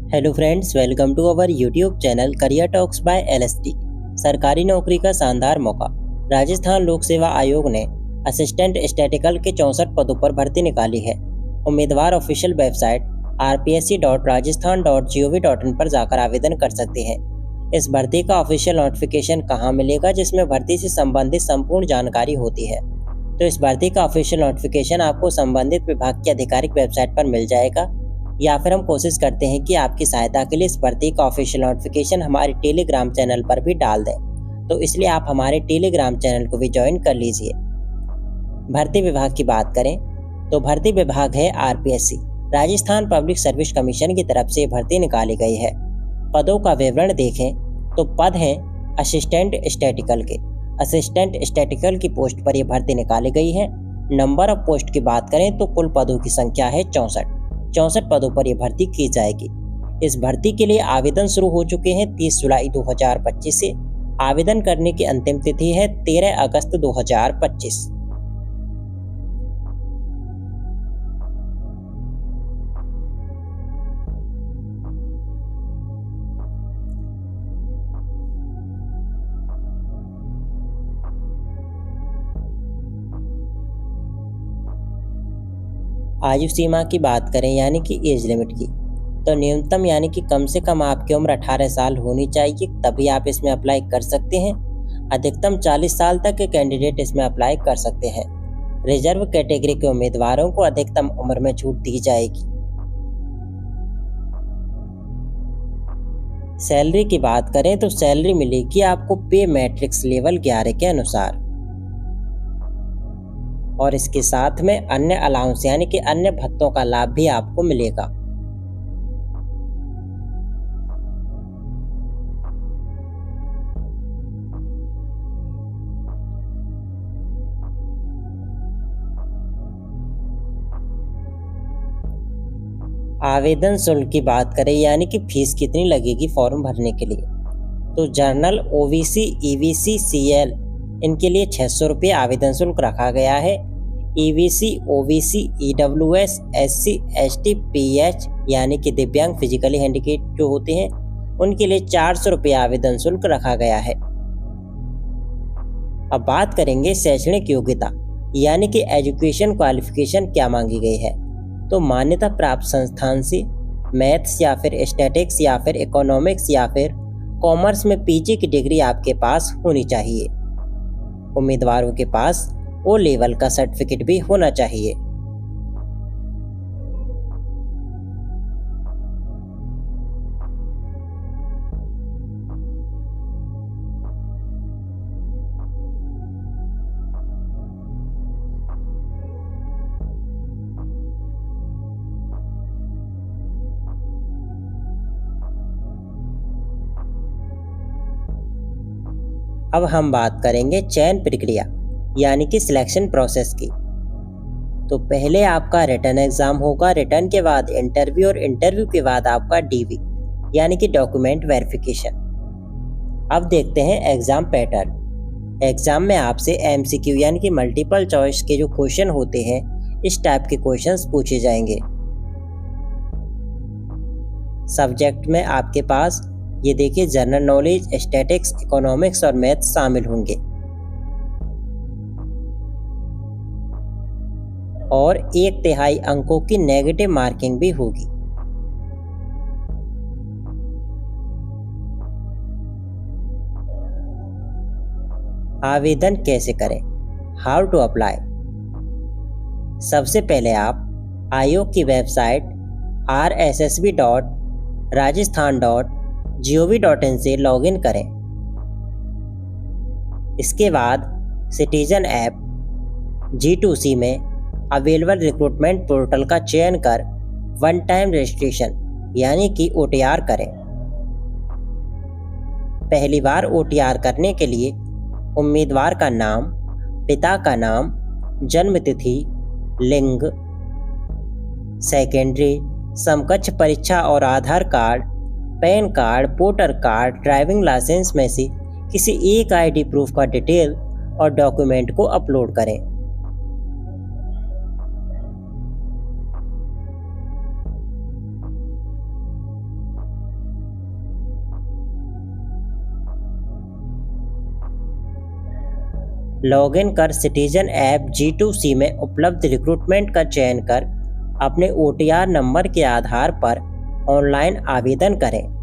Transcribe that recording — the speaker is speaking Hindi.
Hello friends, welcome to our YouTube channel career talks by LST. सरकारी नौकरी का शानदार मौका। राजस्थान लोक सेवा आयोग ने असिस्टेंट स्टैटिकल के 64 पदों पर भर्ती निकाली है। उम्मीदवार ऑफिशियल वेबसाइट rpsc.rajasthan.gov.in पर जाकर आवेदन कर सकते हैं। इस भर्ती का ऑफिशियल नोटिफिकेशन कहाँ मिलेगा, जिसमें भर्ती से संबंधित संपूर्ण जानकारी होती है। तो इस भर्ती का ऑफिशियल नोटिफिकेशन आपको संबंधित विभाग की आधिकारिक वेबसाइट पर मिल जाएगा, या फिर हम कोशिश करते हैं कि आपकी सहायता के लिए इस भर्ती का ऑफिशियल नोटिफिकेशन हमारे टेलीग्राम चैनल पर भी डाल दें। तो इसलिए आप हमारे टेलीग्राम चैनल को भी ज्वाइन कर लीजिए। भर्ती विभाग की बात करें तो भर्ती विभाग है RPSC. Rajasthan public service commission की तरफ से भर्ती निकाली गई है। पदों का विवरण देखें तो पद हैं असिस्टेंट स्टैटिकल के। असिस्टेंट स्टैटिकल की पोस्ट पर यह भर्ती निकाली गई है। नंबर ऑफ पोस्ट की बात करें तो कुल पदों की संख्या है 64 पदों पर यह भर्ती की जाएगी। इस भर्ती के लिए आवेदन शुरू हो चुके हैं 30 जुलाई 2025 से। आवेदन करने की अंतिम तिथि है 13 अगस्त 2025। आयु सीमा की बात करें यानी कि एज लिमिट की, तो न्यूनतम यानी कि कम से कम आपकी उम्र 18 साल होनी चाहिए, तभी आप इसमें अप्लाई कर सकते हैं। अधिकतम 40 साल तक के कैंडिडेट इसमें अप्लाई कर सकते हैं। रिजर्व कैटेगरी के उम्मीदवारों को अधिकतम उम्र में छूट दी जाएगी। सैलरी की बात करें तो सैलरी मिलेगी आपको पे मैट्रिक्स लेवल 11 के अनुसार, और इसके साथ में अन्य अलाउंस यानी कि अन्य भत्तों का लाभ भी आपको मिलेगा। आवेदन शुल्क की बात करें यानी कि फीस कितनी लगेगी फॉर्म भरने के लिए, तो जनरल, ओबीसी, ईबीसी, सीएल इनके लिए 600 रुपये आवेदन शुल्क रखा गया है। EBC, OBC, EWS, SC, ST, pH यानी कि दिव्यांग, फिजिकली हैंडिकेप जो होते हैं उनके लिए 400 रुपये आवेदन शुल्क रखा गया है। अब बात करेंगे शैक्षणिक योग्यता यानी कि एजुकेशन क्वालिफिकेशन क्या मांगी गई है, तो मान्यता प्राप्त संस्थान से मैथ्स या फिर स्टैटिक्स या फिर इकोनॉमिक्स या फिर कॉमर्स में पीजी की डिग्री आपके पास होनी चाहिए। उम्मीदवारों के पास ओ लेवल का सर्टिफिकेट भी होना चाहिए। अब हम बात करेंगे चयन प्रक्रिया यानी कि सिलेक्शन प्रोसेस की। तो पहले आपका रिटन एग्जाम होगा, रिटन के बाद इंटरव्यू और इंटरव्यू के बाद आपका डीवी यानी कि डॉक्यूमेंट वेरिफिकेशन। अब देखते हैं एग्जाम पैटर्न। एग्जाम में आपसे एमसीक्यू यानी कि मल्टीपल चॉइस के जो क्वेश्चन होते हैं, इस टाइप के क्वेश्चंस पूछे जाएंगे। सब्जेक्ट में आपके पास ये देखिए जनरल नॉलेज, स्टैटिक्स, इकोनॉमिक्स और मैथ शामिल होंगे, और 1/3 अंकों की नेगेटिव मार्किंग भी होगी। आवेदन कैसे करें, हाउ टू अप्लाई। सबसे पहले आप आयोग की वेबसाइट rssb.rajasthan.gov.in से लॉगिन करें। इसके बाद सिटीजन ऐप G2C में अवेलेबल रिक्रूटमेंट पोर्टल का चयन कर वन टाइम रजिस्ट्रेशन यानी कि OTR करें। पहली बार OTR करने के लिए उम्मीदवार का नाम, पिता का नाम, जन्म तिथि, लिंग, सेकेंडरी, समकक्ष परीक्षा और Aadhaar card, PAN card, voter card, driving licence में से किसी एक आईडी प्रूफ का डिटेल और डॉक्यूमेंट को अपलोड करें। लॉगिन कर सिटीजन ऐप G2C में उपलब्ध रिक्रूटमेंट का चयन कर अपने OTR नंबर के आधार पर ऑनलाइन आवेदन करें।